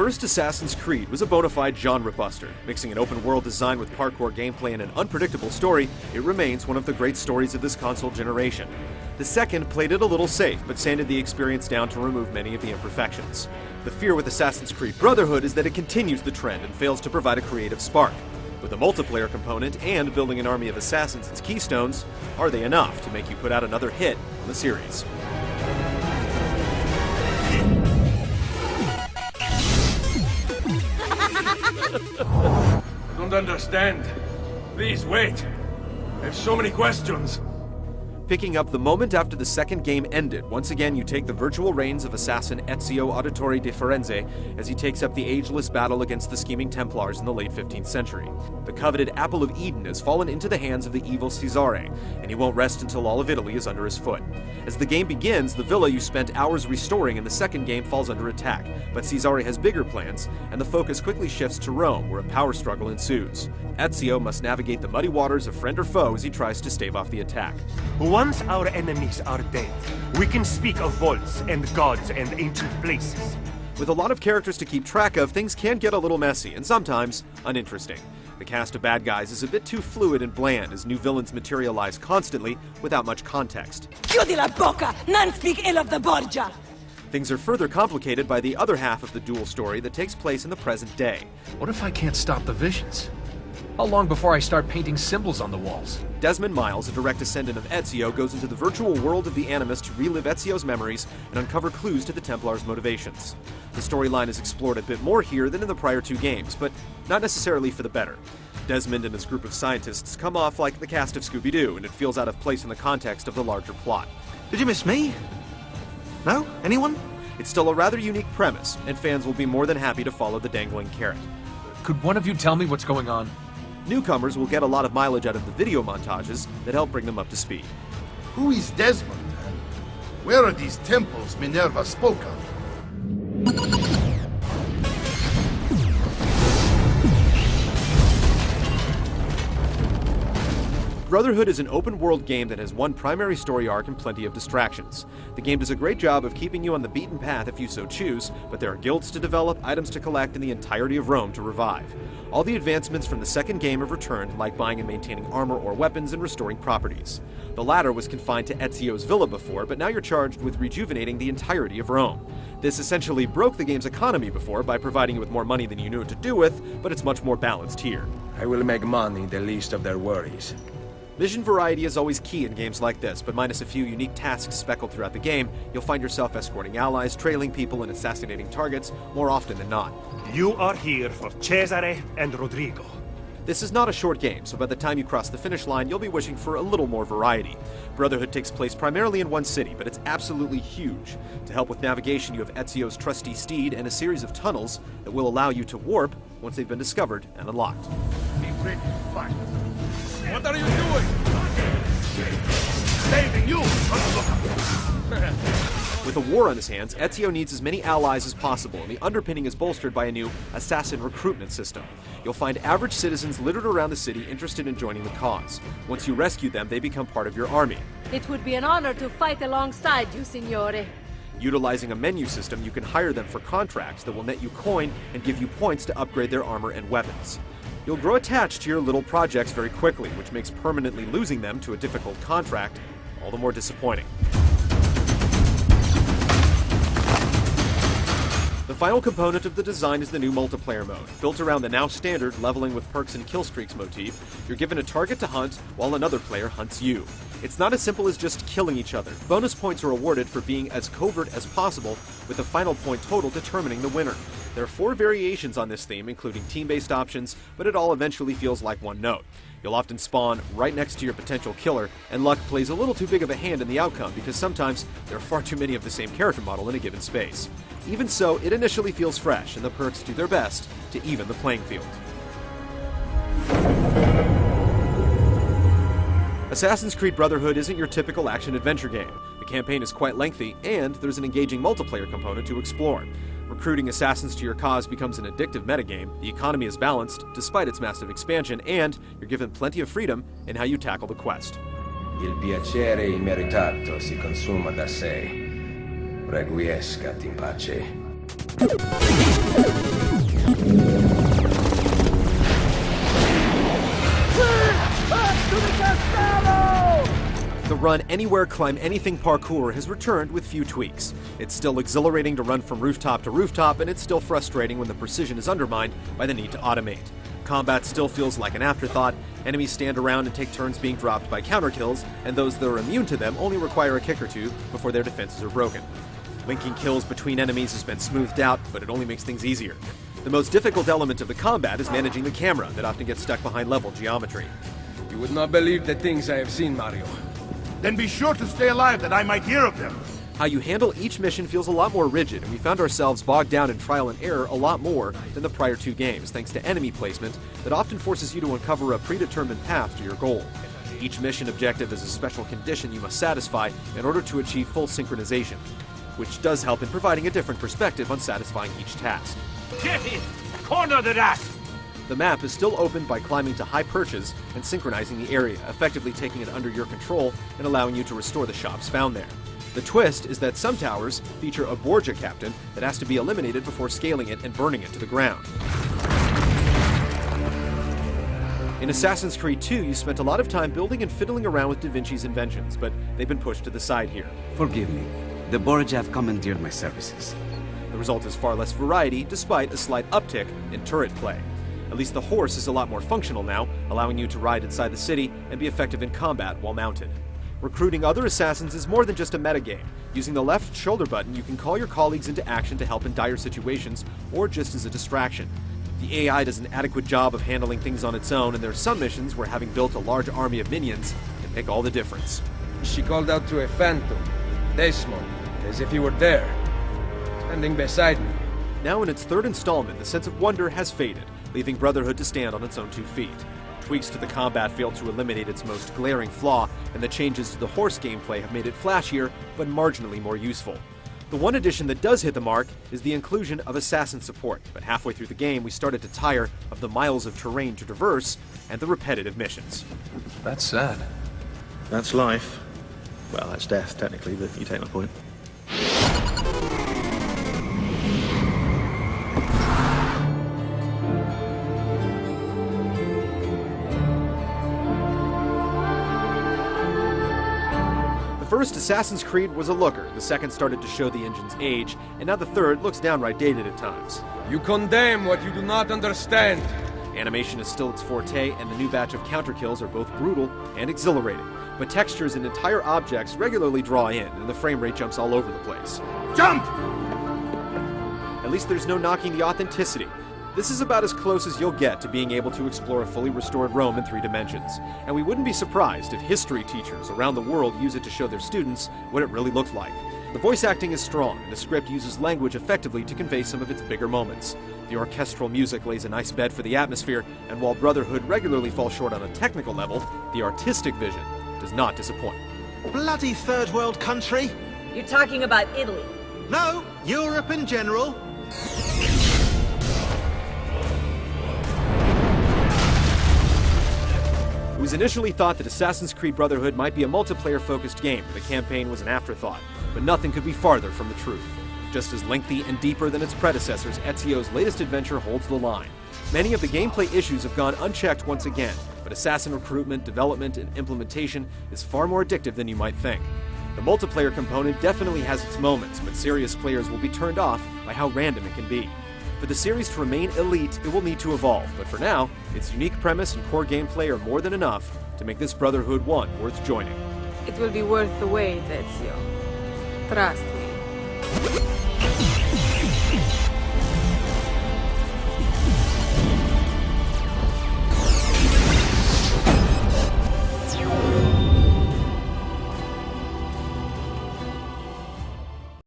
first Assassin's Creed was a bona fide genre buster. Mixing an open-world design with parkour gameplay and an unpredictable story, it remains one of the great stories of this console generation. The second played it a little safe, but sanded the experience down to remove many of the imperfections. The fear with Assassin's Creed Brotherhood is that it continues the trend and fails to provide a creative spark. With a multiplayer component and building an army of assassins as keystones, are they enough to make you put out another hit on the series? I don't understand. Please wait. I have so many questions. Picking up the moment after the second game ended, once again you take the virtual reins of assassin Ezio Auditore de Firenze as he takes up the ageless battle against the scheming Templars in the late 15th century. The coveted Apple of Eden has fallen into the hands of the evil Cesare, and he won't rest until all of Italy is under his foot. As the game begins, the villa you spent hours restoring in the second game falls under attack, but Cesare has bigger plans, and the focus quickly shifts to Rome, where a power struggle ensues. Ezio must navigate the muddy waters of friend or foe as he tries to stave off the attack. Once our enemies are dead, we can speak of vaults and gods and ancient places. With a lot of characters to keep track of, things can get a little messy and sometimes uninteresting. The cast of bad guys is a bit too fluid and bland as new villains materialize constantly without much context. Chiudi la bocca! None speak ill of the Borgia! Things are further complicated by the other half of the dual story that takes place in the present day. What if I can't stop the visions? How long before I start painting symbols on the walls? Desmond Miles, a direct descendant of Ezio, goes into the virtual world of the Animus to relive Ezio's memories and uncover clues to the Templars' motivations. The storyline is explored a bit more here than in the prior two games, but not necessarily for the better. Desmond and his group of scientists come off like the cast of Scooby-Doo, and it feels out of place in the context of the larger plot. Did you miss me? No? Anyone? It's still a rather unique premise, and fans will be more than happy to follow the dangling carrot. Could one of you tell me what's going on? Newcomers will get a lot of mileage out of the video montages that help bring them up to speed. Who is Desmond? Where are these temples Minerva spoke of? Brotherhood is an open-world game that has one primary story arc and plenty of distractions. The game does a great job of keeping you on the beaten path if you so choose, but there are guilds to develop, items to collect, and the entirety of Rome to revive. All the advancements from the second game have returned, like buying and maintaining armor or weapons and restoring properties. The latter was confined to Ezio's villa before, but now you're charged with rejuvenating the entirety of Rome. This essentially broke the game's economy before by providing you with more money than you knew what to do with, but it's much more balanced here. I will make money the least of their worries. Mission variety is always key in games like this, but minus a few unique tasks speckled throughout the game, you'll find yourself escorting allies, trailing people, and assassinating targets more often than not. You are here for Cesare and Rodrigo. This is not a short game, so by the time you cross the finish line, you'll be wishing for a little more variety. Brotherhood takes place primarily in one city, but it's absolutely huge. To help with navigation, you have Ezio's trusty steed and a series of tunnels that will allow you to warp once they've been discovered and unlocked. Be ready to fight. What are you doing? Saving you! With a war on his hands, Ezio needs as many allies as possible, and the underpinning is bolstered by a new assassin recruitment system. You'll find average citizens littered around the city interested in joining the cause. Once you rescue them, they become part of your army. It would be an honor to fight alongside you, Signore. Utilizing a menu system, you can hire them for contracts that will net you coin and give you points to upgrade their armor and weapons. You'll grow attached to your little projects very quickly, which makes permanently losing them to a difficult contract all the more disappointing. The final component of the design is the new multiplayer mode. Built around the now standard leveling with perks and kill streaks motif, you're given a target to hunt while another player hunts you. It's not as simple as just killing each other. Bonus points are awarded for being as covert as possible, with the final point total determining the winner. There are 4 variations on this theme, including team-based options, but it all eventually feels like one note. You'll often spawn right next to your potential killer, and luck plays a little too big of a hand in the outcome because sometimes there are far too many of the same character model in a given space. Even so, it initially feels fresh, and the perks do their best to even the playing field. Assassin's Creed Brotherhood isn't your typical action-adventure game. The campaign is quite lengthy, and there's an engaging multiplayer component to explore. Recruiting assassins to your cause becomes an addictive metagame, the economy is balanced, despite its massive expansion, and you're given plenty of freedom in how you tackle the quest. Il piacere immeritato si consuma da sé. Requiescat in pace. The run anywhere, climb anything parkour has returned with few tweaks. It's still exhilarating to run from rooftop to rooftop, and it's still frustrating when the precision is undermined by the need to automate. Combat still feels like an afterthought. Enemies stand around and take turns being dropped by counter kills, and those that are immune to them only require a kick or two before their defenses are broken. Linking kills between enemies has been smoothed out, but it only makes things easier. The most difficult element of the combat is managing the camera that often gets stuck behind level geometry. You would not believe the things I have seen, Mario. Then be sure to stay alive that I might hear of them. How you handle each mission feels a lot more rigid, and we found ourselves bogged down in trial and error a lot more than the prior two games, thanks to enemy placement that often forces you to uncover a predetermined path to your goal. Each mission objective is a special condition you must satisfy in order to achieve full synchronization, which does help in providing a different perspective on satisfying each task. Get it! Corner the rat! The map is still opened by climbing to high perches and synchronizing the area, effectively taking it under your control and allowing you to restore the shops found there. The twist is that some towers feature a Borgia captain that has to be eliminated before scaling it and burning it to the ground. In Assassin's Creed 2, you spent a lot of time building and fiddling around with Da Vinci's inventions, but they've been pushed to the side here. Forgive me. The Borgia have commandeered my services. The result is far less variety, despite a slight uptick in turret play. At least the horse is a lot more functional now, allowing you to ride inside the city and be effective in combat while mounted. Recruiting other assassins is more than just a metagame. Using the left shoulder button, you can call your colleagues into action to help in dire situations, or just as a distraction. The AI does an adequate job of handling things on its own, and there are some missions where having built a large army of minions can make all the difference. She called out to a phantom, Desmond, as if he were there, standing beside me. Now in its third installment, the sense of wonder has faded, leaving Brotherhood to stand on its own 2 feet. Tweaks to the combat failed to eliminate its most glaring flaw, and the changes to the horse gameplay have made it flashier, but marginally more useful. The one addition that does hit the mark is the inclusion of assassin support, but halfway through the game we started to tire of the miles of terrain to traverse and the repetitive missions. That's sad. That's life. Well, that's death, technically, but you take my point. The first Assassin's Creed was a looker, the second started to show the engine's age, and now the third looks downright dated at times. You condemn what you do not understand. Animation is still its forte, and the new batch of counter kills are both brutal and exhilarating, but textures and entire objects regularly draw in, and the frame rate jumps all over the place. Jump! At least there's no knocking the authenticity. This is about as close as you'll get to being able to explore a fully restored Rome in 3 dimensions, and we wouldn't be surprised if history teachers around the world use it to show their students what it really looked like. The voice acting is strong, and the script uses language effectively to convey some of its bigger moments. The orchestral music lays a nice bed for the atmosphere, and while Brotherhood regularly falls short on a technical level, the artistic vision does not disappoint. Bloody third world country! You're talking about Italy. No, Europe in general. It was initially thought that Assassin's Creed Brotherhood might be a multiplayer-focused game, where the campaign was an afterthought, but nothing could be farther from the truth. Just as lengthy and deeper than its predecessors, Ezio's latest adventure holds the line. Many of the gameplay issues have gone unchecked once again, but assassin recruitment, development, and implementation is far more addictive than you might think. The multiplayer component definitely has its moments, but serious players will be turned off by how random it can be. For the series to remain elite, it will need to evolve, but for now, its unique premise and core gameplay are more than enough to make this Brotherhood one worth joining. It will be worth the wait, Ezio. Trust me.